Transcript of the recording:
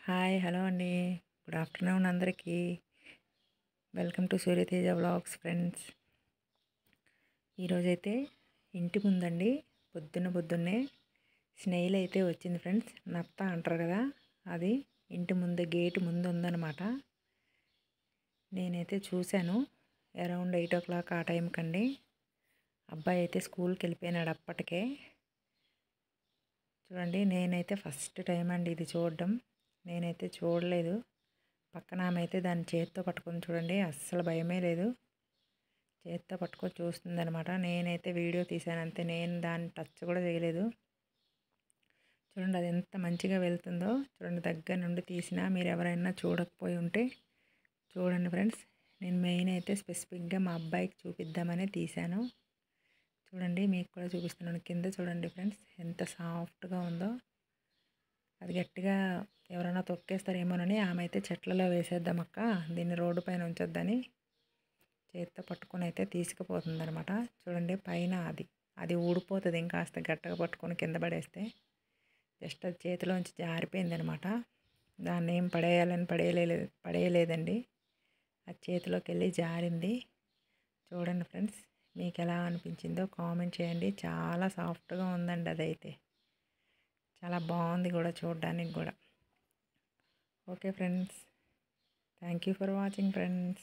Hi hello అండి. Good afternoon అందరికీ. Welcome to Surya Teja vlogs friends. ఈరోజైతే ఇంటి ముందండి పొద్దున్నే స్నేయిల్ అయితే వచ్చింది ఫ్రెండ్స్. నత్త అంటారు కదా, అది ఇంటి ముందు గేటు ముందు ఉందన్నమాట. నేనైతే చూశాను అరౌండ్ 8 o'clock ఆ టైం కండి. అబ్బాయి అయితే స్కూల్కి వెళ్ళిపోయినాడు అప్పటికే. చూడండి, నేనైతే ఫస్ట్ టైం అండి ఇది చూడడం. నేనైతే చూడలేదు. పక్కన ఆమె అయితే దాన్ని చేత్తో పట్టుకొని చూడండి, అస్సలు భయమే లేదు. చేత్తో పట్టుకొని చూస్తుందనమాట. నేనైతే వీడియో తీశాను అంతే, నేను దాన్ని టచ్ కూడా చేయలేదు. చూడండి అది ఎంత మంచిగా వెళ్తుందో. చూడండి, దగ్గర నుండి తీసినా మీరు ఎవరైనా చూడకపోయి ఉంటే చూడండి ఫ్రెండ్స్. నేను మెయిన్ అయితే స్పెసిఫిక్గా మా అబ్బాయికి చూపిద్దామని తీశాను. చూడండి, మీకు కూడా చూపిస్తున్నాను. కింద చూడండి ఫ్రెండ్స్, ఎంత సాఫ్ట్గా ఉందో. అది గట్టిగా ఎవరైనా తొక్కేస్తారేమోనని ఆమె అయితే చెట్లలో వేసేద్దాం అక్క, దీన్ని రోడ్డు పైన ఉంచొద్దని చేత్తో పట్టుకొని అయితే తీసుకుపోతుంది అనమాట. చూడండి, పైన అది ఊడిపోతుంది. ఇంకాస్త గట్టిగా పట్టుకొని కింద పడేస్తే జస్ట్ అది చేతిలోంచి జారిపోయింది అనమాట. దాన్ని ఏం పడేయలేదండి. అది చేతిలోకి వెళ్ళి జారింది. చూడండి ఫ్రెండ్స్, మీకు ఎలా అనిపించిందో కామెంట్ చేయండి. చాలా సాఫ్ట్గా ఉందండి. అదైతే చాలా బాగుంది కూడా చూడడానికి కూడా. Okay friends, thank you for watching friends.